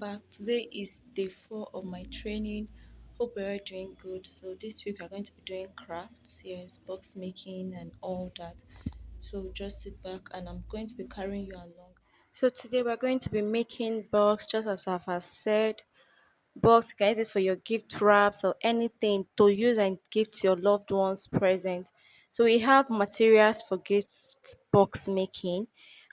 back. Today is day 4 of my training. Hope we're doing good. So this week we're going to be doing crafts, yes, box making and all that. So just sit back and I'm going to be carrying you along. So today we're going to be making box just as I've has said. Box, you can use it for your gift wraps or anything to use and gift your loved ones present. So we have materials for gift box making.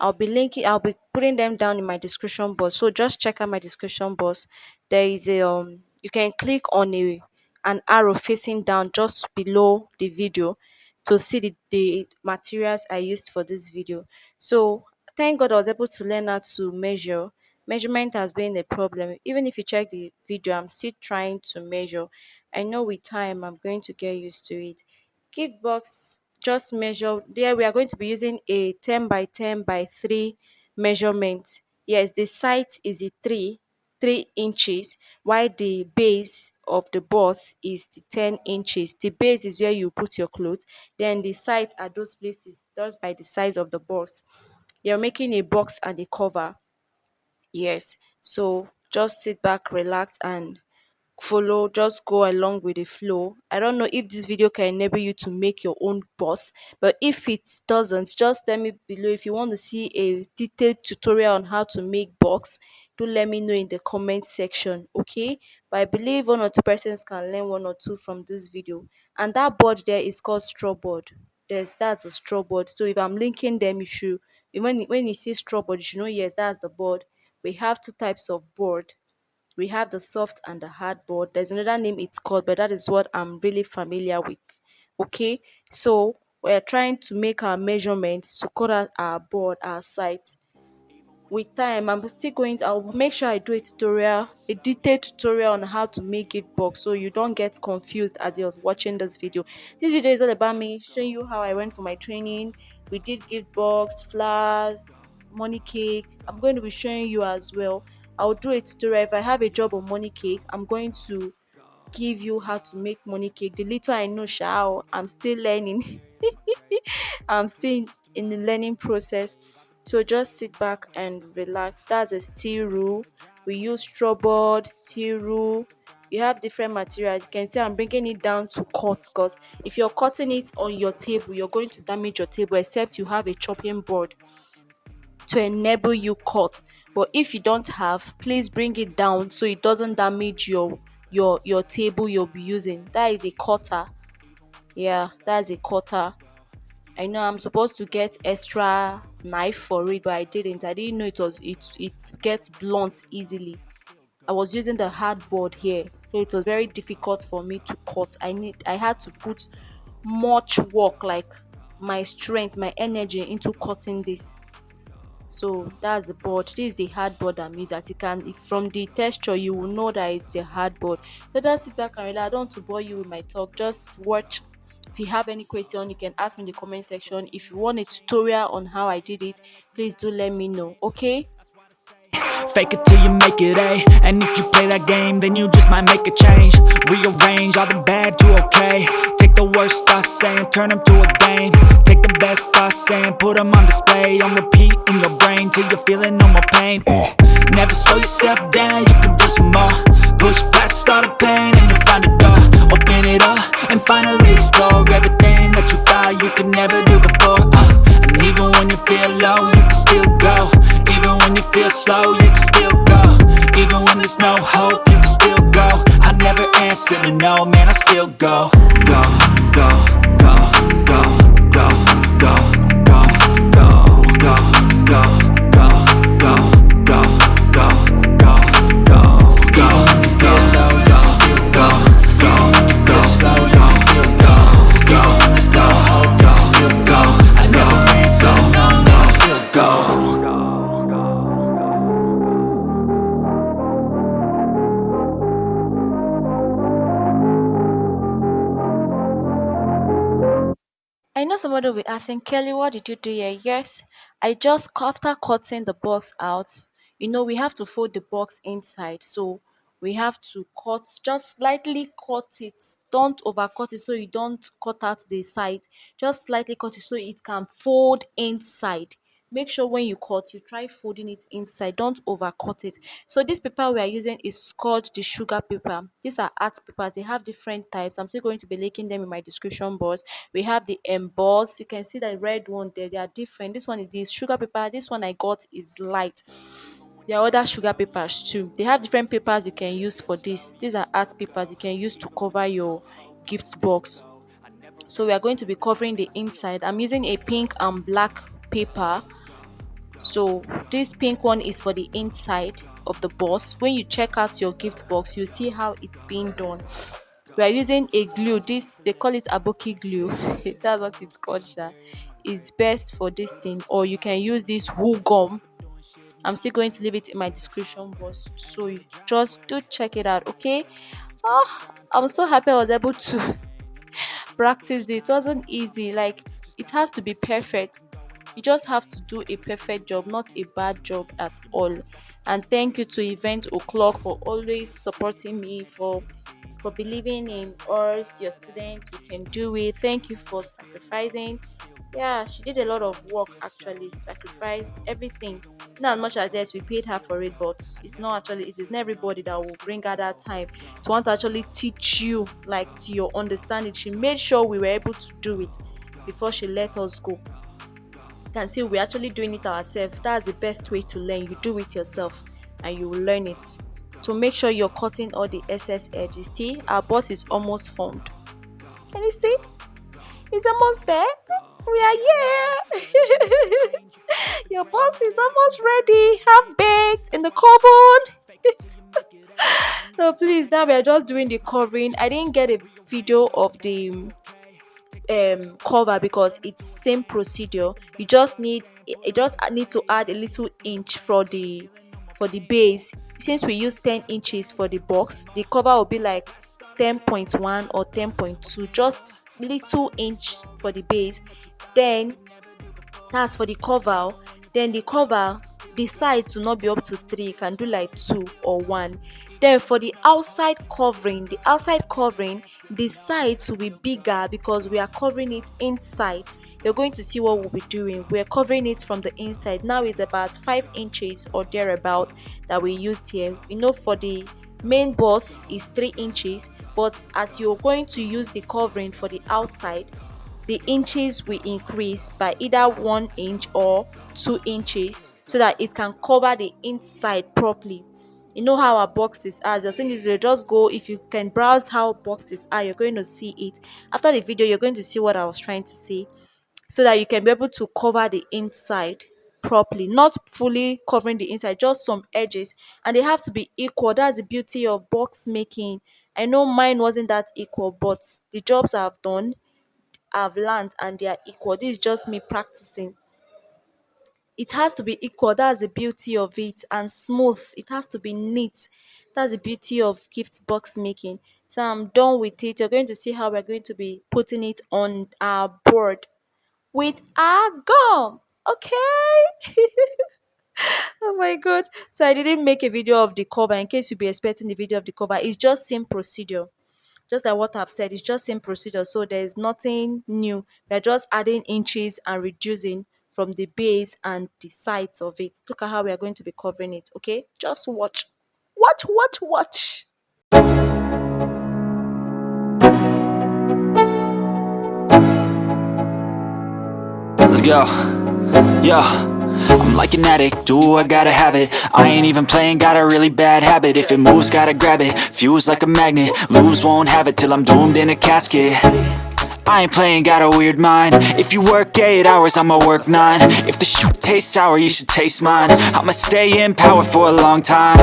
I'll be putting them down in my description box. So just check out my description box. There is a you can click on a an arrow facing down just below the video to see the materials I used for this video. So thank God I was able to learn how to measure. Measurement has been a problem. Even if you check the video, I'm still trying to measure. I know with time I'm going to get used to it. Gift box, just measure. There we are going to be using a 10 by 10 by 3 measurement. Yes, the site is a 3 inches, while the base of the box is the 10 inches. The base is where you put your clothes, then the sides are those places just by the side of the box. You're making a box and a cover. Yes. So just sit back, relax, and follow, just go along with the flow. I don't know if this video can enable you to make your own boss, but if it doesn't, just let me below. If you want to see a detailed tutorial on how to make box, do let me know in the comment section, okay? But I believe one or two persons can learn one or two from this video. And that board there is called straw board. That's the straw board. So if I'm linking them, you should, when you see straw board, you should know, yes, that's the board. We have two types of board. We have the soft and the hard board. There's another name it's called, but that is what I'm really familiar with. Okay, so we're trying to make our measurements to cut out our board, our site. With time, I'm still going to, I'll make sure I do a tutorial, a detailed tutorial on how to make it box so you don't get confused as you're watching this video. This video is all about me showing you how I went for my training. We did gift box, flowers, money cake. I'm going to be showing you as well. I'll do a tutorial. If I have a job on money cake, I'm going to give you how to make money cake. The little I know, shall I'm still learning. I'm still in the learning process. So just sit back and relax. That's a steel rule. We use strawboard, steel rule. You have different materials. You can see I'm bringing it down to cut because if you're cutting it on your table, you're going to damage your table except you have a chopping board to enable you cut. But if you don't have, please bring it down so it doesn't damage your table you'll be using. That is a cutter. Yeah, that's a cutter. I know I'm supposed to get extra knife for it, but I didn't. I didn't know it gets blunt easily. I was using the hard board here, so it was very difficult for me to cut. I had to put much work, like my strength, my energy into cutting this. So that's the board. This is the hard board I'm using. As you can, if from the texture, you will know that it's a hard board. So just sit back and relax. I don't want to bore you with my talk. Just watch. If you have any question, you can ask me in the comment section. If you want a tutorial on how I did it, please do let me know. Okay? Fake it till you make it A. And if you play that game, then you just might make a change. Rearrange all the bad to okay. Take the worst thoughts saying, turn them to a game. Take the best thoughts saying, put them on display. On repeat in your brain till you're feeling no more pain. Never slow yourself down, you can do some more. Push past all the pain and you'll find a door. Open it up and finally explore everything that you thought you could never do before. And even when you feel low, you can still go. Even when you feel slow, you can still go. Even when there's no hope, you can still go. I never answer to no, man, I still go. Go, go, go, go, go, go, go, go, go, go, go, go, go, go, go, go, go. Even when you feel low, you can still go. Even when you feel slow, you can still go. Even when there's no hope, you can still go. I never answer to no, man, I still go. I know somebody will be asking, Kelly, what did you do here? Yes, I just, after cutting the box out, we have to fold the box inside. So we have to cut, just slightly cut it. Don't overcut it so you don't cut out the side. Just slightly cut it so it can fold inside. make sure when you cut, you try folding it inside, don't overcut it. So this paper we are using is called the sugar paper. These are art papers, they have different types. I'm still going to be linking them in my description box. We have the emboss, you can see the red one there, they are different. This one is this sugar paper, this one I got is light. There are other sugar papers too. They have different papers you can use for this. These are art papers you can use to cover your gift box. So we are going to be covering the inside. I'm using a pink and black paper. So this pink one is for the inside of the box. When you check out your gift box, you see how it's being done. We are using a glue. This they call it aboki glue. That's what it's called. Sha. It's best for this thing, or you can use this wool gum. I'm still going to leave it in my description box, so you just do check it out. Okay. I'm so happy I was able to practice this. It wasn't easy. Like, it has to be perfect. You just have to do a perfect job, not a bad job at all. And thank you to Event O'Clock for always supporting me, for believing in us, your students. We can do it. Thank you for sacrificing. Yeah, she did a lot of work actually, sacrificed everything. Not as much as yes, we paid her for it, but it is not everybody that will bring her that time to want to actually teach you, like, to your understanding. She made sure we were able to do it before she let us go. You can see we're actually doing it ourselves. That's the best way to learn. You do it yourself and you will learn it. So make sure you're cutting all the excess edges. See, our boss is almost formed. Can you see? It's almost there. We are here. Your boss is almost ready, half baked in the oven. No, please. Now we are just doing the covering. I didn't get a video of the cover because it's same procedure. You just need to add a little inch for the base. Since we use 10 inches for the box, the cover will be like 10.1 or 10.2, just little inch for the base. Then that's for the cover. Then the cover, the side to not be up to 3, you can do like 2 or 1. Then for the outside covering, the sides will be bigger because we are covering it inside. You're going to see what we'll be doing. We're covering it from the inside. Now it's about 5 inches or thereabout that we used here. For the main boss is 3 inches, but as you're going to use the covering for the outside, the inches will increase by either 1 inch or 2 inches so that it can cover the inside properly. You know how our boxes are. As you're seeing this video, just go, if you can browse how boxes are, you're going to see it. After the video, you're going to see what I was trying to say, so that you can be able to cover the inside properly, not fully covering the inside, just some edges, and they have to be equal. That's the beauty of box making. I know mine wasn't that equal, but the jobs I've done, I've learned, and they are equal. This is just me practicing. It has to be equal. That's the beauty of it. And smooth. It has to be neat. That's the beauty of gift box making. So I'm done with it. You're going to see how we're going to be putting it on our board with our gum. Okay. Oh my god. So I didn't make a video of the cover in case you'd be expecting the video of the cover. It's just same procedure. Just like what I've said, it's just same procedure. So there's nothing new. We're just adding inches and reducing from the base and the sides of it. Look at how we are going to be covering it. Okay, just watch. Watch. Let's go. Yo, I'm like an addict, ooh, I gotta have it. I ain't even playing, got a really bad habit. If it moves, gotta grab it, fuse like a magnet. Lose, won't have it till I'm doomed in a casket. I ain't playing, got a weird mind. If you work 8 hours, I'ma work 9. If the shit tastes sour, you should taste mine. I'ma stay in power for a long time.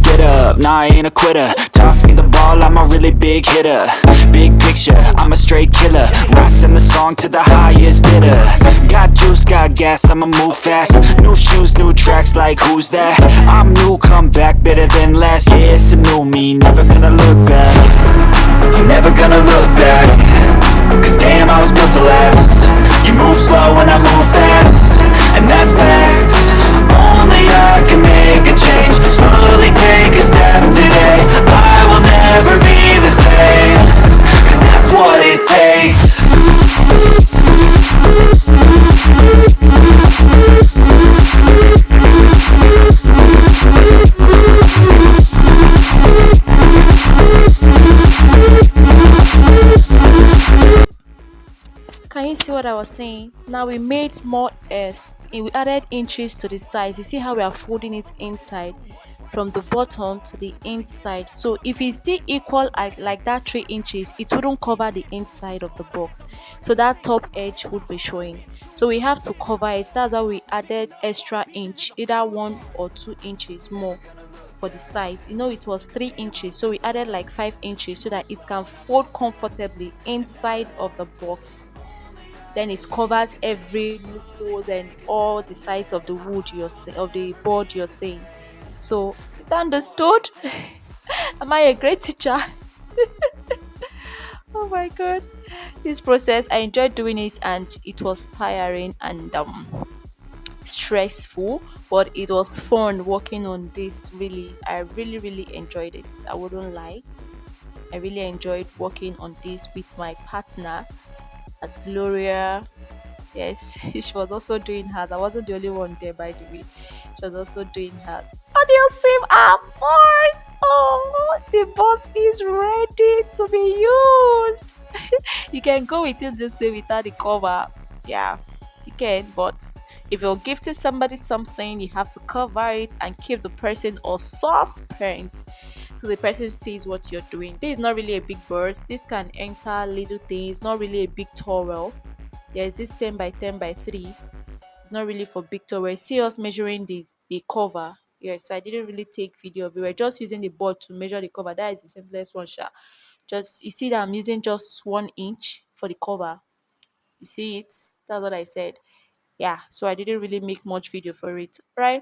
Get up, nah, I ain't a quitter. Toss me the ball, I'm a really big hitter. Big picture, I'm a straight killer. Rising the song to the highest bidder. Got juice, got gas, I'ma move fast. New shoes, new tracks, like who's that? I'm new, come back, better than last. Yeah, it's a new me, never gonna look back. I'm never gonna look back. Cause damn, I was built to last. You move slow and I move fast, and that's facts. Only I can make a change. Slowly take a step today. I will never be the same. Cause that's what it takes. what I was saying? Now we made more s. We added inches to the size. You see how we are folding it inside from the bottom to the inside. So if it's still equal like that 3 inches, it wouldn't cover the inside of the box. So that top edge would be showing. So we have to cover it. That's why we added extra inch, either 1 or 2 inches more for the sides. You know, it was 3 inches, so we added like 5 inches so that it can fold comfortably inside of the box. Then it covers every loopholes and all the sides of the wood of the board you're saying. So it's understood. Am I a great teacher? Oh my god. This process, I enjoyed doing it and it was tiring and stressful, but it was fun working on this. Really, I really enjoyed it. I wouldn't lie. I really enjoyed working on this with my partner at Gloria. Yes, she was also doing hers. I wasn't the only one there, by the way. She was also doing hers. How do you save our boss? Oh, the boss is ready to be used. You can go with it this way without the cover. Yeah, you can, but if you're gifting somebody something, you have to cover it and keep the person or suspense so the person sees what you're doing. This is not really a big burst. This can enter little things, not really a big towel. There's this 10 by 10 by 3. It's not really for big towel. See us measuring the cover. Yes, I didn't really take video. We were just using the board to measure the cover. That is the simplest one, sha. Just you see that I'm using just 1 inch for the cover. You see it? That's what I said. Yeah, so I didn't really make much video for it. Right?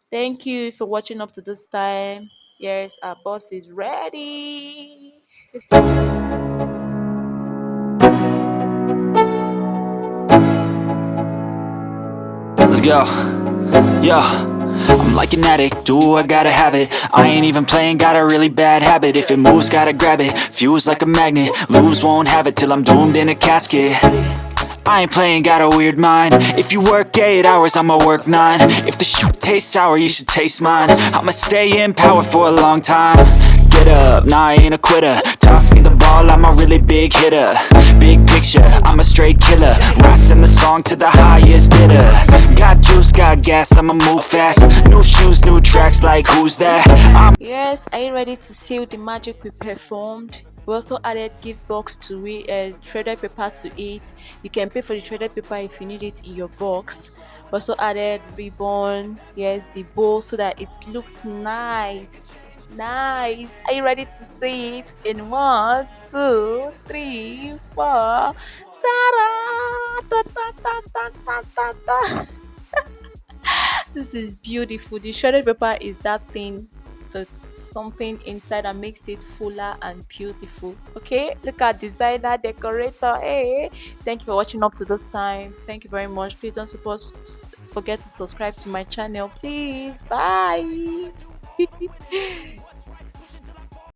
Thank you for watching up to this time. Yes, our boss is ready. Let's go. Yo, I'm like an addict, do I gotta have it. I ain't even playing, got a really bad habit. If it moves, gotta grab it, fuse like a magnet. Lose, won't have it till I'm doomed in a casket. I ain't playing, got a weird mind. If you work 8 hours, I'ma work 9. If the shit tastes sour, you should taste mine. I'ma stay in power for a long time. Get up, nah I ain't a quitter. Toss me the ball, I'm a really big hitter. Big picture, I'm a straight killer. Rising the song to the highest bidder. Got juice, got gas, I'ma move fast. New shoes, new tracks, like who's that? Yes, are you ready to see the magic we performed? We also added gift box to it, shredded paper to it. You can pay for the shredded paper if you need it in your box. We also added ribbon, yes, the bow so that it looks nice. Nice. Are you ready to see it in 1, 2, 3, 4? Ta-da! Ta-ta-ta-ta-ta-ta-ta. This is beautiful. The shredded paper is that thing that's something inside that makes it fuller and beautiful. Okay, look at designer decorator. Hey, thank you for watching up to this time. Thank you very much. Please don't forget to subscribe to my channel, please. Bye.